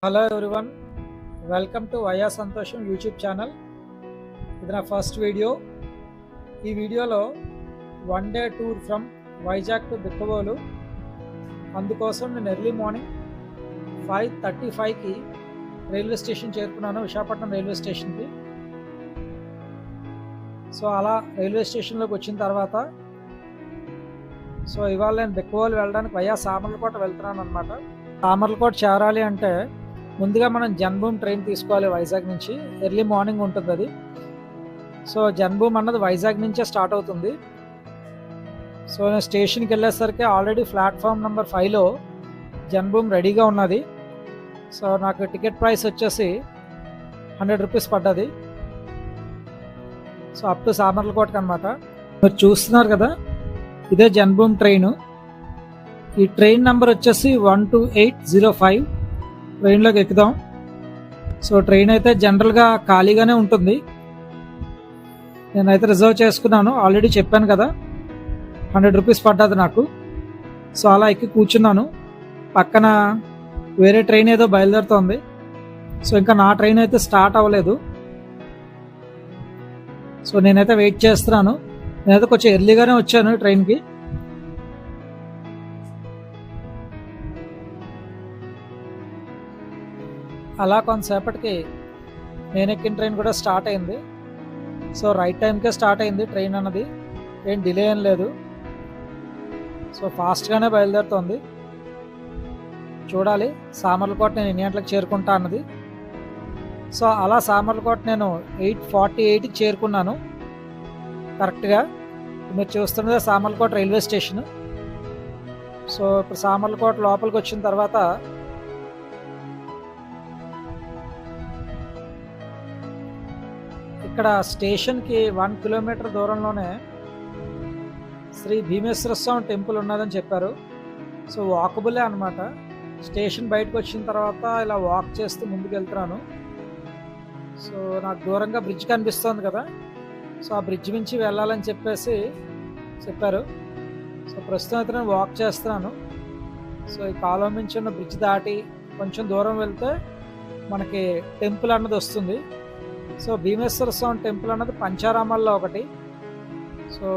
Hello everyone, welcome to via సంతోషం YouTube channel. ఇది నా ఫస్ట్ వీడియో. ఈ వీడియోలో 1 day tour from Vizag to Bikkavolu. అందుకోసం నేను ఎర్లీ మార్నింగ్ 5:35కి రైల్వే స్టేషన్ చేరుకున్నాను, విశాఖపట్నం రైల్వే స్టేషన్కి. సో అలా రైల్వే స్టేషన్లోకి వచ్చిన తర్వాత ఇవాళ నేను బిక్కవోలు వెళ్ళడానికి వయా సామర్లకోట వెళ్తున్నాను అనమాట. సామర్లకోట చేరాలి అంటే ముందుగా మనం జన్మభూమి ట్రైన్ తీసుకోవాలి. వైజాగ్ నుంచి ఎర్లీ మార్నింగ్ ఉంటుంది అది. సో జన్మభూమి అన్నది వైజాగ్ నుంచే స్టార్ట్ అవుతుంది. సో నేను స్టేషన్కి వెళ్ళేసరికి ఆల్రెడీ ప్లాట్ఫామ్ నెంబర్ 5లో జన్మభూమి రెడీగా ఉన్నది. సో నాకు టికెట్ ప్రైస్ వచ్చేసి 100 రూపీస్ పడ్డది. సో అప్ టు సామర్లకోటకి అనమాట. మీరు చూస్తున్నారు కదా, ఇదే జన్మభూమి ట్రైను. ఈ ట్రైన్ నెంబర్ వచ్చేసి 12805. ట్రైన్లోకి ఎక్కుదాం. సో ట్రైన్ అయితే జనరల్గా ఖాళీగానే ఉంటుంది. నేనైతే రిజర్వ్ చేసుకున్నాను, ఆల్రెడీ చెప్పాను కదా, 100 రూపీస్ పడ్డది నాకు. సో అలా ఎక్కి కూర్చున్నాను. పక్కన వేరే ట్రైన్ ఏదో బయలుదేరుతోంది. సో ఇంకా నా ట్రైన్ అయితే స్టార్ట్ అవ్వలేదు. సో నేనైతే వెయిట్ చేస్తున్నాను. నేనైతే కొంచెం ఎర్లీగానే వచ్చాను ట్రైన్కి. అలా కొంతసేపటికి నేను ఎక్కిన ట్రైన్ కూడా స్టార్ట్ అయింది. సో రైట్ టైంకే స్టార్ట్ అయింది ట్రైన్ అన్నది, ఏం డిలే ఏం లేదు. సో ఫాస్ట్గానే బయలుదేరుతోంది. చూడాలి సామర్లకోట నేను ఎన్ని గంటలకు చేరుకుంటా అన్నది. సో అలా సామర్లకోట నేను 8:48కి చేరుకున్నాను కరెక్ట్గా. మీరు చూస్తున్నదే సామర్లకోట రైల్వే స్టేషన్. సో ఇప్పుడు సామర్లకోట లోపలికి వచ్చిన తర్వాత ఇక్కడ స్టేషన్కి 1 కిలోమీటర్ దూరంలోనే శ్రీ భీమేశ్వర స్వామి టెంపుల్ ఉన్నదని చెప్పారు. సో వాకబులే అనమాట. స్టేషన్ బయటకు వచ్చిన తర్వాత ఇలా వాక్ చేస్తూ ముందుకు వెళ్తున్నాను. సో నాకు దూరంగా బ్రిడ్జ్ కనిపిస్తుంది కదా, సో ఆ బ్రిడ్జ్ నుంచి వెళ్ళాలని చెప్పారు. సో ప్రస్తుతం అయితే నేను వాక్ చేస్తున్నాను. సో ఈ కాలువ నుంచి ఉన్న బ్రిడ్జ్ దాటి కొంచెం దూరం వెళ్తే మనకి టెంపుల్ అన్నది వస్తుంది. సో భీమేశ్వర స్వామి టెంపుల్ అన్నది పంచారామాల్లో ఒకటి. సో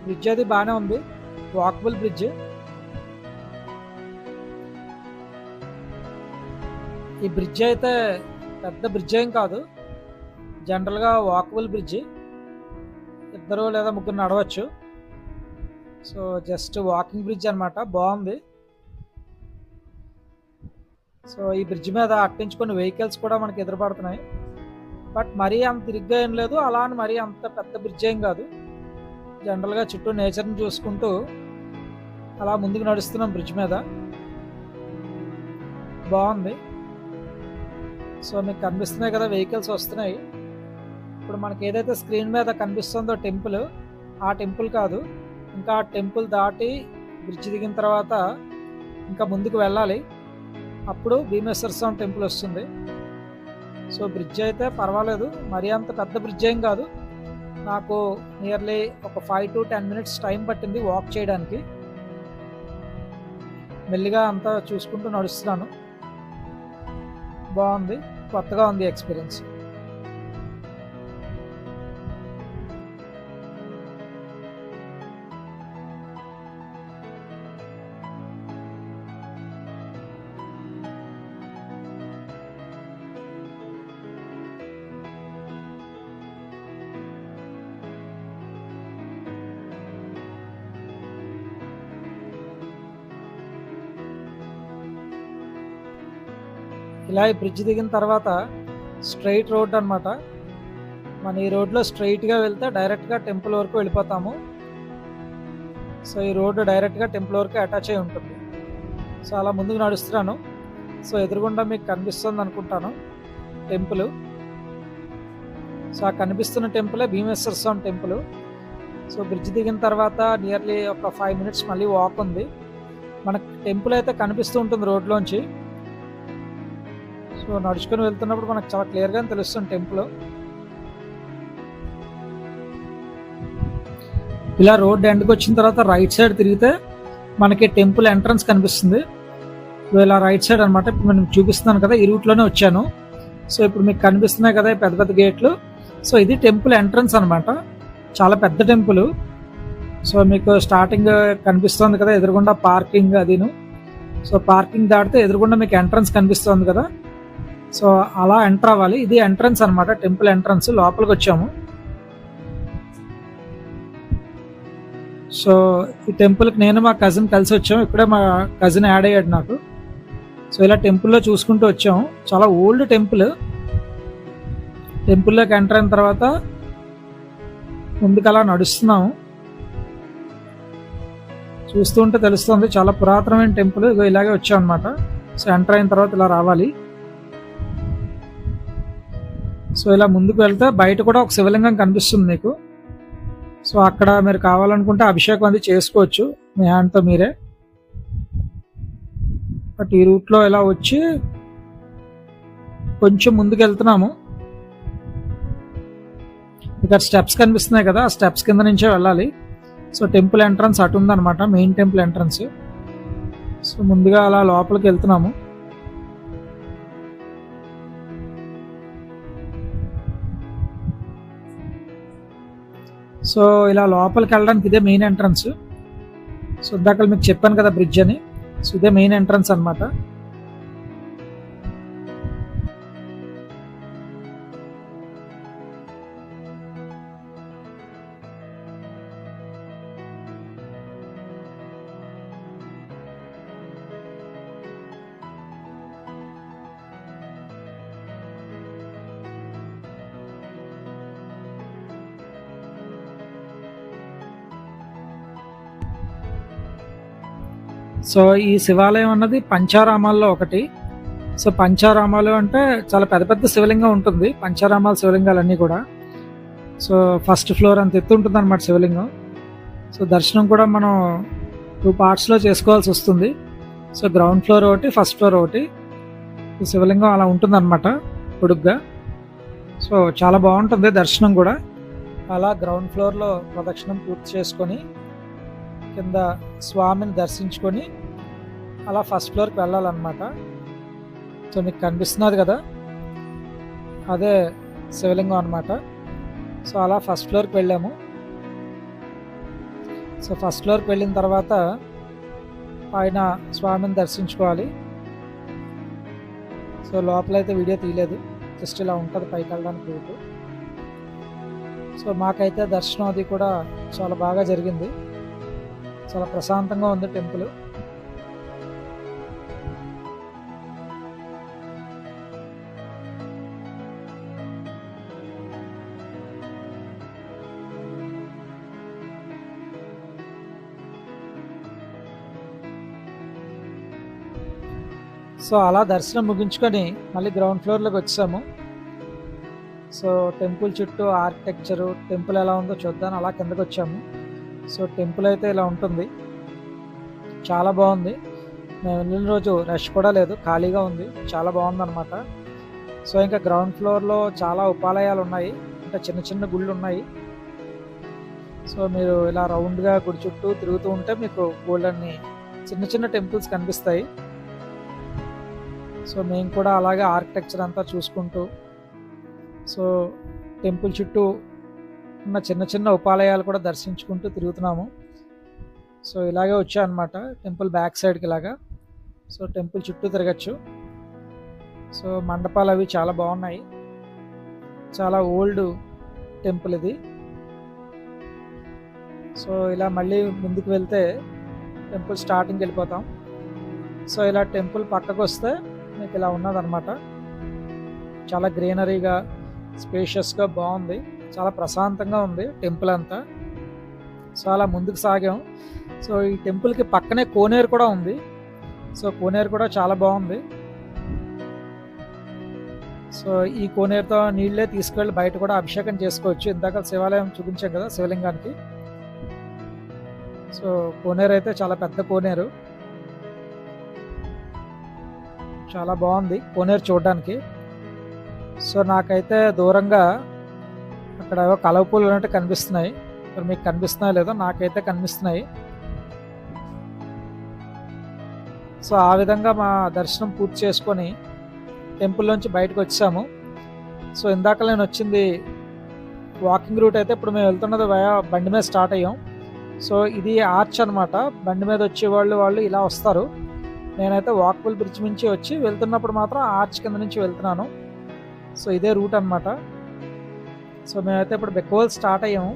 బ్రిడ్జ్ అది బాగానే ఉంది, వాకబుల్ బ్రిడ్జ్. ఈ బ్రిడ్జ్ అయితే పెద్ద బ్రిడ్జ్ ఏం కాదు, జనరల్గా వాకబుల్ బ్రిడ్జ్. 2 లేదా 3 నడవచ్చు. సో జస్ట్ వాకింగ్ బ్రిడ్జ్ అనమాట, బాగుంది. సో ఈ బ్రిడ్జ్ మీద అట్టించుకున్న వెహికల్స్ కూడా మనకి ఎదురుపడుతున్నాయి. బట్ మరీ అంత ఇరుగ్గా ఏం లేదు, అలా అని మరీ అంత పెద్ద బ్రిడ్జ్ ఏం కాదు. జనరల్గా చుట్టూ నేచర్ని చూసుకుంటూ అలా ముందుకు నడుస్తున్నాం బ్రిడ్జ్ మీద, బాగుంది. సో మీకు కనిపిస్తున్నాయి కదా వెహికల్స్ వస్తున్నాయి. ఇప్పుడు మనకి ఏదైతే స్క్రీన్ మీద కనిపిస్తుందో టెంపుల్, ఆ టెంపుల్ కాదు, ఇంకా ఆ టెంపుల్ దాటి బ్రిడ్జ్ దిగిన తర్వాత ఇంకా ముందుకు వెళ్ళాలి. అప్పుడు భీమేశ్వర స్వామి టెంపుల్ వస్తుంది. సో బ్రిడ్జ్ అయితే పర్వాలేదు, మరీ అంత పెద్ద బ్రిడ్జ్ ఏం కాదు. నాకు నియర్లీ ఒక 5 to 10 minutes టైం పట్టింది వాక్ చేయడానికి. మెల్లిగా అంతా చూసుకుంటూ నడుస్తున్నాను, బాగుంది, కొత్తగా ఉంది ఎక్స్పీరియన్స్. ఇలా ఈ బ్రిడ్జ్ దిగిన తర్వాత స్ట్రైట్ రోడ్ అనమాట. మన ఈ రోడ్లో స్ట్రైట్గా వెళ్తే డైరెక్ట్గా టెంపుల్ వరకు వెళ్ళిపోతాము. సో ఈ రోడ్డు డైరెక్ట్గా టెంపుల్ వరకు అటాచ్ అయి ఉంటుంది. సో అలా ముందుకు నడుస్తున్నాను. సో ఎదురుగుండా మీకు కనిపిస్తుంది అనుకుంటాను టెంపుల్. సో ఆ కనిపిస్తున్న టెంపులే భీమేశ్వర స్వామి టెంపుల్. సో బ్రిడ్జ్ దిగిన తర్వాత నియర్లీ ఒక 5 minutes మళ్ళీ వాక్ ఉంది. మనకు టెంపుల్ అయితే కనిపిస్తూ ఉంటుంది రోడ్లోంచి. సో నడుచుకొని వెళ్తున్నప్పుడు మనకు చాలా క్లియర్గా తెలుస్తుంది టెంపుల్. ఇలా రోడ్ ఎండ్కి వచ్చిన తర్వాత రైట్ సైడ్ తిరిగితే మనకి టెంపుల్ ఎంట్రన్స్ కనిపిస్తుంది. ఇప్పుడు ఇలా రైట్ సైడ్ అనమాట. ఇప్పుడు నేను చూపిస్తున్నాను కదా, ఈ రూట్లోనే వచ్చాను. సో ఇప్పుడు మీకు కనిపిస్తున్నాయి కదా పెద్ద పెద్ద గేట్లు. సో ఇది టెంపుల్ ఎంట్రన్స్ అనమాట, చాలా పెద్ద టెంపుల్. సో మీకు స్టార్టింగ్ కనిపిస్తుంది కదా ఎదురుగుండా పార్కింగ్ అదిను. సో పార్కింగ్ దాటితే ఎదురుగుండా మీకు ఎంట్రన్స్ కనిపిస్తుంది కదా, సో అలా ఎంటర్ అవ్వాలి. ఇది ఎంట్రన్స్ అనమాట, టెంపుల్ ఎంట్రన్స్. లోపలికి వచ్చాము. సో ఈ టెంపుల్కి నేను మా కజిన్ కలిసి వచ్చాము. ఇప్పుడే మా కజిన్ యాడ్ అయ్యాడు నాకు. సో ఇలా టెంపుల్లో చూసుకుంటూ వచ్చాము. చాలా ఓల్డ్ టెంపుల్. టెంపుల్లోకి ఎంటర్ అయిన తర్వాత ముందుకు అలా నడుస్తున్నాము. చూస్తూ ఉంటే తెలుస్తుంది, చాలా పురాతనమైన టెంపుల్. ఇలాగే వచ్చాం అనమాట. సో ఎంటర్ అయిన తర్వాత ఇలా రావాలి. సో ఇలా ముందుకు వెళ్తే బయట కూడా ఒక శివలింగం కనిపిస్తుంది మీకు. సో అక్కడ మీరు కావాలనుకుంటే అభిషేకం అది చేసుకోవచ్చు మీ హ్యాండ్తో మీరే. బట్ ఈ రూట్లో ఇలా వచ్చి కొంచెం ముందుకు వెళ్తున్నాము. ఇక్కడ స్టెప్స్ కనిపిస్తున్నాయి కదా, ఆ స్టెప్స్ కింద నుంచే వెళ్ళాలి. సో టెంపుల్ ఎంట్రన్స్ అటు ఉందన్నమాట, మెయిన్ టెంపుల్ ఎంట్రన్స్. సో ముందుగా అలా లోపలికి వెళ్తున్నాము. సో ఇలా లోపలికి వెళ్ళడానికి ఇదే మెయిన్ ఎంట్రన్స్. సో ఇందాక మీకు చెప్పాను కదా బ్రిడ్జ్ అని. సో ఇదే మెయిన్ ఎంట్రన్స్ అనమాట. సో ఈ శివాలయం అన్నది పంచారామాల్లో ఒకటి. సో పంచారామాలు అంటే చాలా పెద్ద పెద్ద శివలింగం ఉంటుంది, పంచారామాల శివలింగాలన్నీ కూడా. సో ఫస్ట్ ఫ్లోర్ అంత ఎత్తు ఉంటుంది అనమాట శివలింగం. సో దర్శనం కూడా మనం 2 పార్ట్స్లో చేసుకోవాల్సి వస్తుంది. సో గ్రౌండ్ ఫ్లోర్ ఒకటి, ఫస్ట్ ఫ్లోర్ ఒకటి. శివలింగం అలా ఉంటుంది అనమాట పొడుగ్గా. సో చాలా బాగుంటుంది దర్శనం కూడా. అలా గ్రౌండ్ ఫ్లోర్లో ప్రదక్షిణం పూర్తి చేసుకొని కింద స్వామిని దర్శించుకొని అలా ఫస్ట్ ఫ్లోర్కి వెళ్ళాలన్నమాట. సో మీకు కనిపిస్తున్నది కదా, అదే శివలింగం అనమాట. సో అలా ఫస్ట్ ఫ్లోర్కి వెళ్ళాము. సో ఫస్ట్ ఫ్లోర్కి వెళ్ళిన తర్వాత పైన స్వామిని దర్శించుకోవాలి. సో లోపలైతే వీడియో తీయలేదు, జస్ట్ ఇలా ఉంటుంది పైకి వెళ్ళడానికి రూటు. సో మాకైతే దర్శనం అది కూడా చాలా బాగా జరిగింది. చాలా ప్రశాంతంగా ఉంది టెంపుల్. సో అలా దర్శనం ముగించుకొని మళ్ళీ గ్రౌండ్ ఫ్లోర్లోకి వచ్చాము. సో టెంపుల్ చుట్టూ ఆర్కిటెక్చరు, టెంపుల్ ఎలా ఉందో చూద్దాం అలా కిందకి వచ్చాము. సో టెంపుల్ అయితే ఇలా ఉంటుంది, చాలా బాగుంది. మేము వెళ్ళిన రోజు రష్ కూడా లేదు, ఖాళీగా ఉంది, చాలా బాగుందన్నమాట. సో ఇంకా గ్రౌండ్ ఫ్లోర్లో చాలా ఉపాలయాలు ఉన్నాయి, అంటే చిన్న చిన్న గుళ్ళు ఉన్నాయి. సో మీరు ఇలా రౌండ్గా గుడి చుట్టూ తిరుగుతూ ఉంటే మీకు గోల్డెన్ని చిన్న చిన్న టెంపుల్స్ కనిపిస్తాయి. సో మేము కూడా అలాగే ఆర్కిటెక్చర్ అంతా చూసుకుంటూ సో టెంపుల్ చుట్టూ ఉన్న చిన్న చిన్న ఉపాలయాలు కూడా దర్శించుకుంటూ తిరుగుతున్నాము. సో ఇలాగే వచ్చా అనమాట టెంపుల్ బ్యాక్ సైడ్కి ఇలాగా. సో టెంపుల్ చుట్టూ తిరగచ్చు. సో మండపాలు అవి చాలా బాగున్నాయి, చాలా ఓల్డ్ టెంపుల్ ఇది. సో ఇలా మళ్ళీ ముందుకు వెళ్తే టెంపుల్ స్టార్టింగ్కి వెళ్ళిపోతాం. సో ఇలా టెంపుల్ పక్కకు వస్తే మీకు ఇలా ఉన్నదన్నమాట, చాలా గ్రీనరీగా స్పేషియస్గా బాగుంది, చాలా ప్రశాంతంగా ఉంది టెంపుల్ అంతా. సో అలా ముందుకు సాగాం. సో ఈ టెంపుల్కి పక్కనే కోనేరు కూడా ఉంది. సో కోనేరు కూడా చాలా బాగుంది. సో ఈ కోనేరుతో నీళ్ళే తీసుకెళ్ళి బయట కూడా అభిషేకం చేసుకోవచ్చు. ఇందాక శివాలయం చూపించాం కదా శివలింగానికి. సో కోనేరు అయితే చాలా పెద్ద కోనేరు, చాలా బాగుంది కోనేరు చూడడానికి. సో నాకైతే దూరంగా అక్కడ ఏవో కలవ పూలు ఉన్నట్టు కనిపిస్తున్నాయి, మరి మీకు కనిపిస్తున్నాయో లేదో, నాకైతే కనిపిస్తున్నాయి. సో ఆ విధంగా మా దర్శనం పూర్తి చేసుకొని టెంపుల్లోంచి బయటకు వచ్చాము. సో ఇందాక నేను వచ్చింది వాకింగ్ రూట్ అయితే, ఇప్పుడు మేము వెళ్తున్నది బండి మీద స్టార్ట్ అయ్యాం. సో ఇది ఆర్చ్ అనమాట. బండి మీద వాళ్ళు ఇలా వస్తారు. నేనైతే వాకబుల్ బ్రిడ్జ్ నుంచి వచ్చి వెళ్తున్నప్పుడు మాత్రం ఆర్చ్ కింద నుంచి వెళ్తున్నాను. సో ఇదే రూట్ అనమాట. సో మేమైతే ఇప్పుడు బెక్కవోల్ స్టార్ట్ అయ్యాము.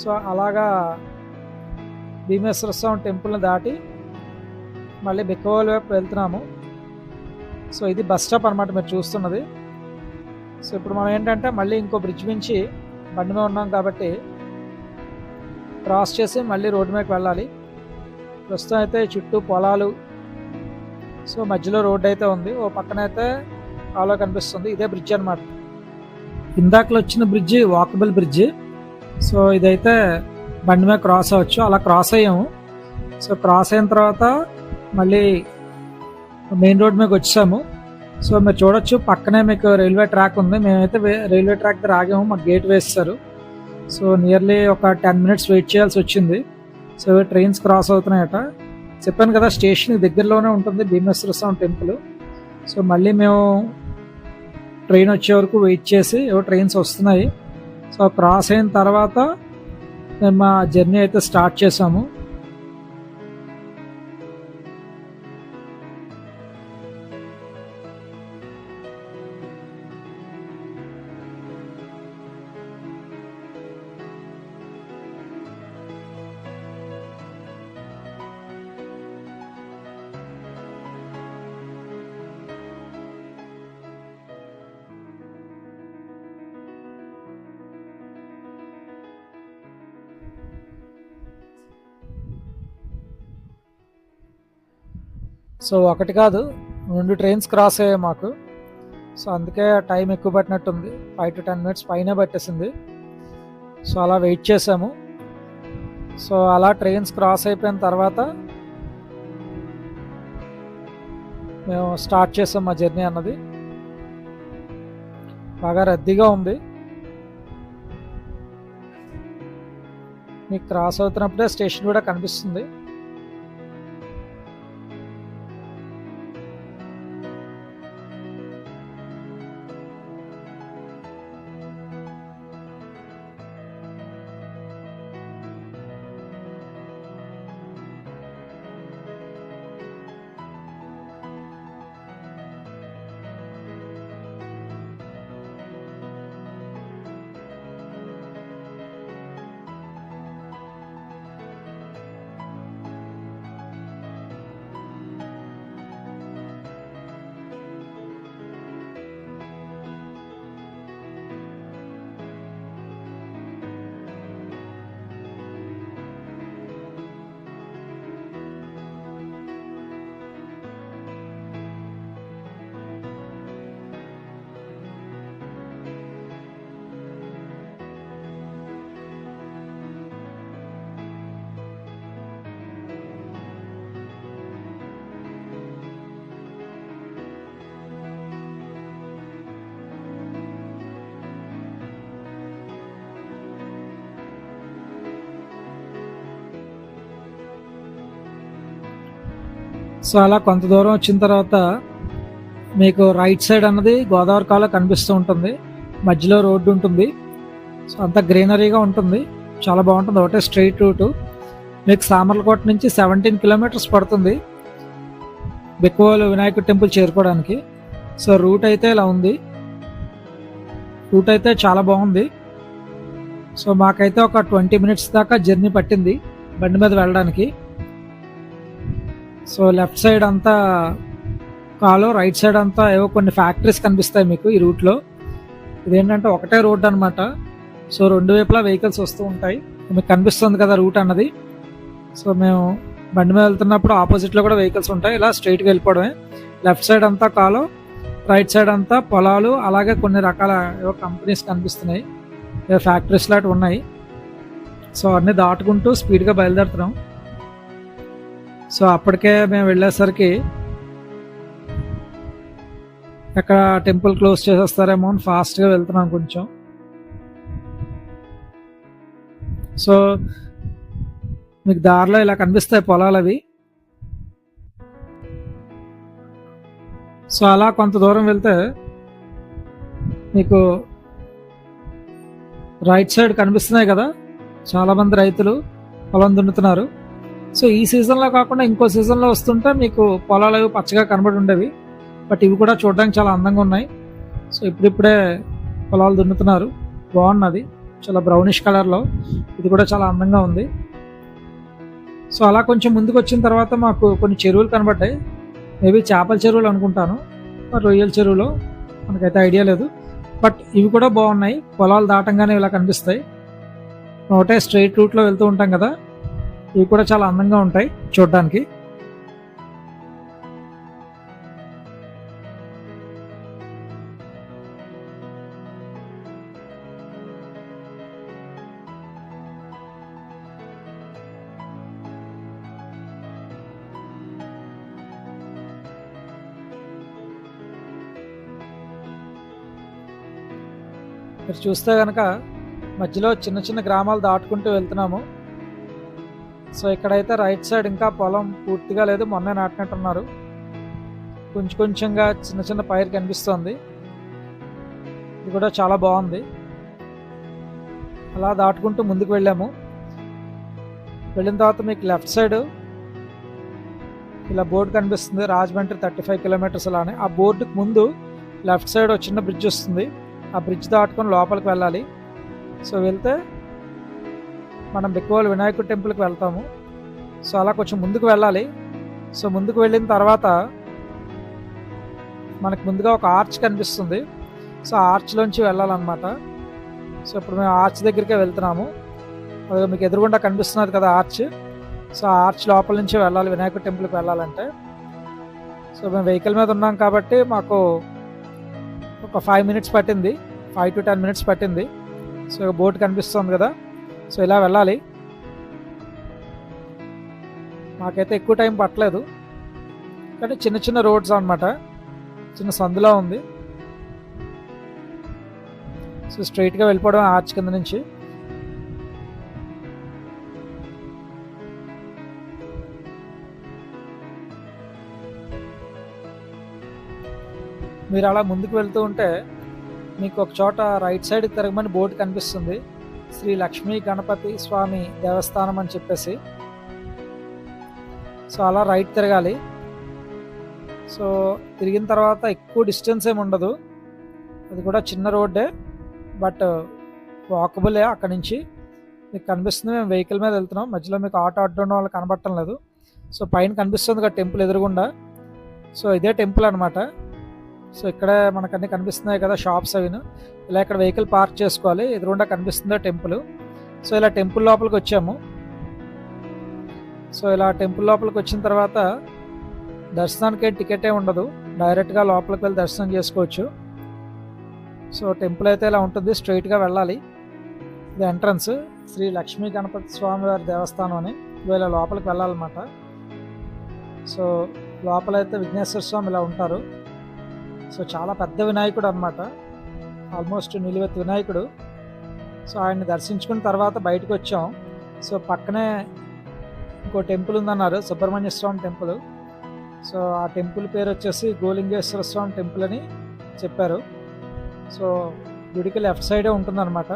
సో అలాగా భీమేశ్వర స్వామి టెంపుల్ని దాటి మళ్ళీ బెక్కవోల్ వైపు వెళ్తున్నాము. సో ఇది బస్ స్టాప్ అనమాట మీరు చూస్తున్నది. సో ఇప్పుడు మనం ఏంటంటే మళ్ళీ ఇంకో బ్రిడ్జ్ నుంచి బండి మీద ఉన్నాం కాబట్టి క్రాస్ చేసి మళ్ళీ రోడ్డు మీదకి వెళ్ళాలి. ప్రస్తుతం అయితే చుట్టూ పొలాలు, సో మధ్యలో రోడ్డు అయితే ఉంది. ఓ పక్కన అయితే కాలువ కనిపిస్తుంది. ఇదే బ్రిడ్జ్ అనమాట. ఇందాకలో వచ్చిన బ్రిడ్జి వాకబుల్ బ్రిడ్జ్. సో ఇదైతే బండి మీద క్రాస్ అవ్వచ్చు. అలా క్రాస్ అయ్యాము. సో క్రాస్ అయిన తర్వాత మళ్ళీ మెయిన్ రోడ్ మీదకి వచ్చాము. సో మీరు చూడొచ్చు పక్కనే మీకు రైల్వే ట్రాక్ ఉంది. మేమైతే రైల్వే ట్రాక్ దగ్గర ఆగాము. మాకు గేట్ వేస్తారు. సో నియర్లీ ఒక 10 minutes వెయిట్ చేయాల్సి వచ్చింది. సో ట్రైన్స్ క్రాస్ అవుతున్నాయట. చెప్పాను కదా, స్టేషన్ దగ్గరలోనే ఉంటుంది భీమేశ్వర స్వామి టెంపుల్. సో మళ్ళీ మేము ట్రైన్ వచ్చే వరకు వెయిట్ చేసి ట్రైన్స్ వస్తున్నాయి. సో క్రాస్ అయిన తర్వాత మేము మా జర్నీ అయితే స్టార్ట్ చేసాము. సో ఒకటి కాదు 2 ట్రైన్స్ క్రాస్ అయ్యాయి మాకు. సో అందుకే టైం ఎక్కువ పట్టినట్టుంది. 5 to 10 minutes పైన పట్టేసింది. సో అలా వెయిట్ చేసాము. సో అలా ట్రైన్స్ క్రాస్ అయిపోయిన తర్వాత మేము స్టార్ట్ చేసాం మా జర్నీ అన్నది. బాగా రద్దీగా ఉంది. మీకు క్రాస్ అవుతున్నప్పుడే స్టేషన్ కూడా కనిపిస్తుంది. సో అలా కొంత దూరం వచ్చిన తర్వాత మీకు రైట్ సైడ్ అన్నది గోదావరి కాలువ కనిపిస్తూ ఉంటుంది. మధ్యలో రోడ్డు ఉంటుంది. సో అంతా గ్రీనరీగా ఉంటుంది. చాలా బాగుంటుంది. ఒకటే స్ట్రైట్ రూటు. మీకు సామర్లకోట నుంచి 17 kilometers పడుతుంది బెక్కవోల్ వినాయకుడి టెంపుల్ చేరుకోవడానికి. సో రూట్ అయితే ఇలా ఉంది. రూట్ అయితే చాలా బాగుంది. సో మాకైతే ఒక 20 minutes దాకా జర్నీ పట్టింది బండి మీద వెళ్ళడానికి. సో లెఫ్ట్ సైడ్ అంతా కాలువ, రైట్ సైడ్ అంతా ఏవో కొన్ని ఫ్యాక్టరీస్ కనిపిస్తాయి మీకు ఈ రూట్లో. ఇదేంటంటే ఒకటే రోడ్ అనమాట. సో రెండు వైపులా వెహికల్స్ వస్తూ ఉంటాయి. మీకు కనిపిస్తుంది కదా రూట్ అన్నది. సో మేము బండి మీద వెళ్తున్నప్పుడు ఆపోజిట్లో కూడా వెహికల్స్ ఉంటాయి. ఇలా స్ట్రైట్గా వెళ్ళిపోవడమే. లెఫ్ట్ సైడ్ అంతా కాలువ, రైట్ సైడ్ అంతా పొలాలు, అలాగే కొన్ని రకాల ఏవో కంపెనీస్ కనిపిస్తున్నాయి, ఏవో ఫ్యాక్టరీస్ లాంటివి ఉన్నాయి. సో అన్నీ దాటుకుంటూ స్పీడ్గా బయలుదేరుతున్నాం. సో అప్పటికే మేము వెళ్ళేసరికి ఎక్కడ టెంపుల్ క్లోజ్ చేసేస్తారేమో అని ఫాస్ట్గా వెళ్తున్నాం కొంచెం. సో మీకు దారిలో ఇలా కనిపిస్తాయి పొలాలు. అవి సో అలా కొంత దూరం వెళ్తే మీకు రైట్ సైడ్ కనిపిస్తున్నాయి కదా, చాలామంది రైతులు పొలం దున్నుతున్నారు. సో ఈ సీజన్లో కాకుండా ఇంకో సీజన్లో వస్తుంటే మీకు పొలాలు అవి పచ్చగా కనబడి ఉండేవి, బట్ ఇవి కూడా చూడడానికి చాలా అందంగా ఉన్నాయి. సో ఇప్పుడిప్పుడే పొలాలు దున్నుతున్నారు, బాగున్నది, చాలా బ్రౌనిష్ కలర్లో, ఇది కూడా చాలా అందంగా ఉంది. సో అలా కొంచెం ముందుకు వచ్చిన తర్వాత మాకు కొన్ని చెరువులు కనబడ్డాయి. మేబీ చేపల చెరువులు అనుకుంటాను, రొయ్యల చెరువులో మనకైతే ఐడియా లేదు, బట్ ఇవి కూడా బాగున్నాయి. పొలాలు దాటంగానే ఇలా కనిపిస్తాయి. ఒకటే స్ట్రైట్ రూట్లో వెళ్తూ ఉంటాం కదా, ఇవి కూడా చాలా అందంగా ఉంటాయి చూడడానికి. మీరు చూస్తే కనుక మధ్యలో చిన్న చిన్న గ్రామాలు దాటుకుంటూ వెళ్తున్నాము. సో ఇక్కడైతే రైట్ సైడ్ ఇంకా పొలం పూర్తిగా లేదు, మొన్నే నాటినట్టున్నారు. కొంచెం కొంచెంగా చిన్న చిన్న పైరు కనిపిస్తుంది, ఇది కూడా చాలా బాగుంది. అలా దాటుకుంటూ ముందుకు వెళ్ళాము. వెళ్ళిన తర్వాత మీకు లెఫ్ట్ సైడ్ ఇలా బోర్డు కనిపిస్తుంది, రాజమండ్రి 35 కిలోమీటర్స్ అలానే. ఆ బోర్డుకి ముందు లెఫ్ట్ సైడ్ ఒక చిన్న బ్రిడ్జ్ వస్తుంది, ఆ బ్రిడ్జ్ దాటుకొని లోపలికి వెళ్ళాలి. సో వెళ్తే మనం బిక్కవోలు వినాయకుడి టెంపుల్కి వెళ్తాము. సో అలా కొంచెం ముందుకు వెళ్ళాలి. సో ముందుకు వెళ్ళిన తర్వాత మనకు ముందుగా ఒక ఆర్చ్ కనిపిస్తుంది. సో ఆర్చ్లోంచి వెళ్ళాలన్నమాట. సో ఇప్పుడు మేము ఆర్చ్ దగ్గరికే వెళ్తున్నాము. అది మీకు ఎదురుగుండా కనిపిస్తున్నది కదా ఆర్చ్. సో ఆర్చ్ లోపల నుంచి వెళ్ళాలి వినాయకుడి టెంపుల్కి వెళ్ళాలంటే. సో మేము వెహికల్ మీద ఉన్నాం కాబట్టి మాకు ఒక 5 మినిట్స్ పట్టింది, 5 to 10 మినిట్స్ పట్టింది. సో బోట్ కనిపిస్తుంది కదా, సో ఇలా వెళ్ళాలి. మాకైతే ఎక్కువ టైం పట్టలేదు, కానీ చిన్న చిన్న రోడ్స్ అన్నమాట, చిన్న సందులా ఉంది. సో స్ట్రైట్గా వెళ్ళిపోవడం ఆర్చ్ కింద నుంచి. మీరు అలా ముందుకు వెళ్తూ ఉంటే మీకు ఒక చోట రైట్ సైడ్ తిరగమని బోర్డు కనిపిస్తుంది, శ్రీ లక్ష్మీ గణపతి స్వామి దేవస్థానం అని చెప్పేసి. సో అలా రైట్ తిరగాలి. సో తిరిగిన తర్వాత ఎక్కువ డిస్టెన్స్ ఏమి ఉండదు, అది కూడా చిన్న రోడ్డే, బట్ వాకబులే. అక్కడి నుంచి మీకు కనిపిస్తుంది, మేము వెహికల్ మీద వెళ్తున్నాం, మధ్యలో మీకు ఆటో అడ్డం వాళ్ళు కనబడటం లేదు. సో పైన కనిపిస్తుంది కదా టెంపుల్ ఎదురుగుండా, సో ఇదే టెంపుల్ అనమాట. సో ఇక్కడే మనకు అన్నీ కనిపిస్తున్నాయి కదా షాప్స్ అవిను. ఇలా ఇక్కడ వెహికల్ పార్క్ చేసుకోవాలి, ఎదురుగుండా కనిపిస్తుందో టెంపుల్. సో ఇలా టెంపుల్ లోపలికి వచ్చాము. సో ఇలా టెంపుల్ లోపలికి వచ్చిన తర్వాత దర్శనానికి టికెటే ఉండదు, డైరెక్ట్గా లోపలికి వెళ్ళి దర్శనం చేసుకోవచ్చు. సో టెంపుల్ అయితే ఇలా ఉంటుంది, స్ట్రైట్గా వెళ్ళాలి. ఇది ఎంట్రన్స్, శ్రీ లక్ష్మీ గణపతి స్వామి వారి దేవస్థానం అని. ఇలా లోపలికి వెళ్ళాలన్నమాట. సో లోపలైతే విఘ్నేశ్వర స్వామి ఇలా ఉంటారు. సో చాలా పెద్ద వినాయకుడు అనమాట, ఆల్మోస్ట్ నిలువెత్తు వినాయకుడు. సో ఆయన్ని దర్శించుకున్న తర్వాత బయటకు వచ్చాం. సో పక్కనే ఇంకో టెంపుల్ ఉందన్నారు, సుబ్రహ్మణ్య స్వామి టెంపుల్. సో ఆ టెంపుల్ పేరు వచ్చేసి గోలింగేశ్వర స్వామి టెంపుల్ అని చెప్పారు. సో గుడికి లెఫ్ట్ సైడే ఉంటుందన్నమాట.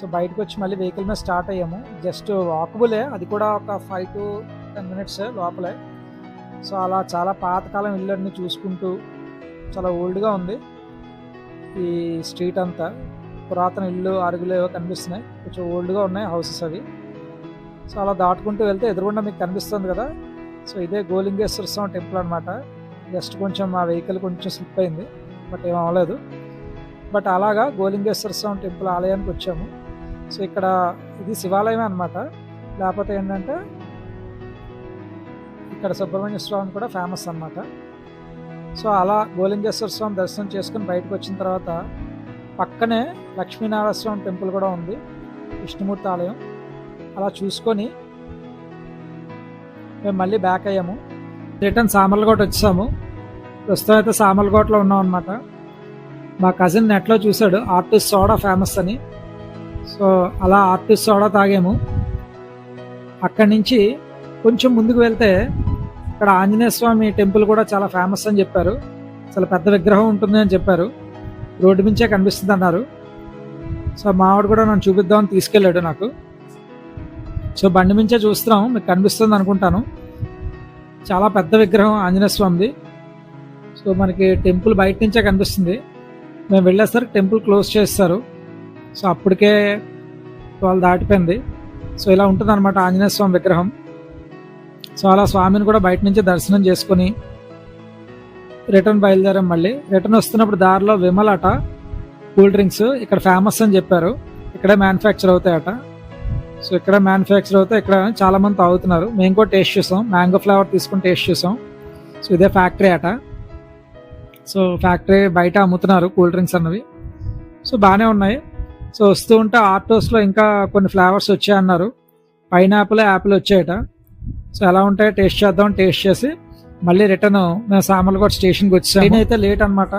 సో బయటకు వచ్చి మళ్ళీ వెహికల్ మీద స్టార్ట్ అయ్యాము. జస్ట్ వాకబులే, అది కూడా ఒక 5 to 10 మినిట్స్ లోపలే. సో అలా చాలా పాతకాలం ఇళ్ళన్నీ చూసుకుంటూ, చాలా ఓల్డ్గా ఉంది ఈ స్ట్రీట్ అంతా. పురాతన ఇల్లు, అరుగులు ఏవో కనిపిస్తున్నాయి, కొంచెం ఓల్డ్గా ఉన్నాయి హౌసెస్ అవి. సో అలా దాటుకుంటూ వెళ్తే ఎదురుగుండా మీకు కనిపిస్తుంది కదా, సో ఇదే గోలింగేశ్వర స్వామి టెంపుల్ అనమాట. జస్ట్ కొంచెం మా వెహికల్ కొంచెం స్లిప్ అయింది, బట్ ఏం అవ్వలేదు. బట్ అలాగా గోలింగేశ్వర స్వామి టెంపుల్ ఆలయానికి వచ్చాము. సో ఇక్కడ ఇది శివాలయమే అనమాట, లేకపోతే ఏంటంటే ఇక్కడ సుబ్రహ్మణ్య స్వామి కూడా ఫేమస్ అనమాట. సో అలా గోలింగేశ్వర స్వామి దర్శనం చేసుకుని బయటకు వచ్చిన తర్వాత పక్కనే లక్ష్మీనారాయణ స్వామి టెంపుల్ కూడా ఉంది, విష్ణుమూర్తి ఆలయం. అలా చూసుకొని మేము మళ్ళీ బ్యాక్ అయ్యాము. రిటర్న్ సామర్లకోట వచ్చాము. ప్రస్తుతం అయితే సామర్లకోటలో ఉన్నాం అనమాట. మా కజిన్ నెట్లో చూశాడు ఆర్టిస్ట్ సోడా ఫేమస్ అని. సో అలా ఆర్టిస్ట్ సోడా తాగాము. అక్కడి నుంచి కొంచెం ముందుకు వెళ్తే ఇక్కడ ఆంజనేయ స్వామి టెంపుల్ కూడా చాలా ఫేమస్ అని చెప్పారు. చాలా పెద్ద విగ్రహం ఉంటుంది అని చెప్పారు. రోడ్డు నుంచే కనిపిస్తుంది అన్నారు. సో మా ఆవిడ కూడా నన్ను చూపిద్దామని తీసుకెళ్ళాడు నాకు. సో బండి నుంచే చూస్తున్నాం, మీకు కనిపిస్తుంది అనుకుంటాను. చాలా పెద్ద విగ్రహం ఆంజనేయ స్వామిది. సో మనకి టెంపుల్ బయట నుంచే కనిపిస్తుంది. మేము వెళ్ళేసరికి టెంపుల్ క్లోజ్ చేస్తారు. సో అప్పటికే 12 దాటిపోయింది. సో ఇలా ఉంటుంది అనమాట ఆంజనేయ స్వామి విగ్రహం. సో అలా స్వామిని కూడా బయట నుంచి దర్శనం చేసుకుని రిటర్న్ బయలుదేరాం. మళ్ళీ రిటర్న్ వస్తున్నప్పుడు దారిలో విమల్ అట కూల్ డ్రింక్స్ ఇక్కడ ఫేమస్ అని చెప్పారు. ఇక్కడే మ్యానుఫ్యాక్చర్ అవుతాయట. సో ఇక్కడ మ్యానుఫ్యాక్చర్ అవుతాయి, ఇక్కడ చాలా మంది తాగుతున్నారు. మేము కూడా టేస్ట్ చూసాం, మ్యాంగో ఫ్లేవర్ తీసుకుని టేస్ట్ చూసాం. సో ఇదే ఫ్యాక్టరీ అట. సో ఫ్యాక్టరీ బయట అమ్ముతున్నారు కూల్ డ్రింక్స్ అన్నవి. సో బాగానే ఉన్నాయి. సో వస్తూ ఉంటే ఆర్టోస్లో ఇంకా కొన్ని ఫ్లేవర్స్ వచ్చాయన్నారు. పైనాపిల్, యాపిల్ వచ్చాయట. సో ఎలా ఉంటాయో టేస్ట్ చేద్దాం. టేస్ట్ చేసి మళ్ళీ రిటర్న్ మేము సామర్లకోట స్టేషన్కి వచ్చాము. ట్రైన్ అయితే లేట్ అనమాట,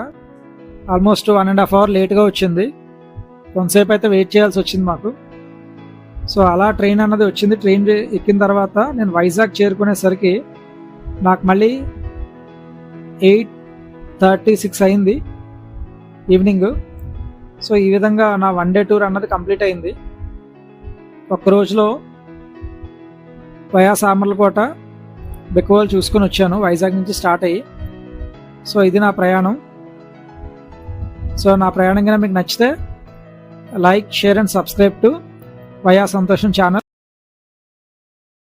ఆల్మోస్ట్ 1.5 hour లేట్గా వచ్చింది. కొంతసేపు అయితే వెయిట్ చేయాల్సి వచ్చింది మాకు. సో అలా ట్రైన్ అన్నది వచ్చింది. ట్రైన్ ఎక్కిన తర్వాత నేను వైజాగ్ చేరుకునేసరికి నాకు మళ్ళీ 8:36 అయింది ఈవినింగ్. సో ఈ విధంగా నా 1 day టూర్ అన్నది కంప్లీట్ అయింది. ఒక్క రోజులో వయా సామర్లకోట, బెక్కువలు చూసుకొని వచ్చాను వైజాగ్ నుంచి స్టార్ట్ అయ్యి. సో ఇది నా ప్రయాణం. సో నా ప్రయాణం కనుక మీకు నచ్చితే like, share and subscribe to via సంతోషం ఛానల్.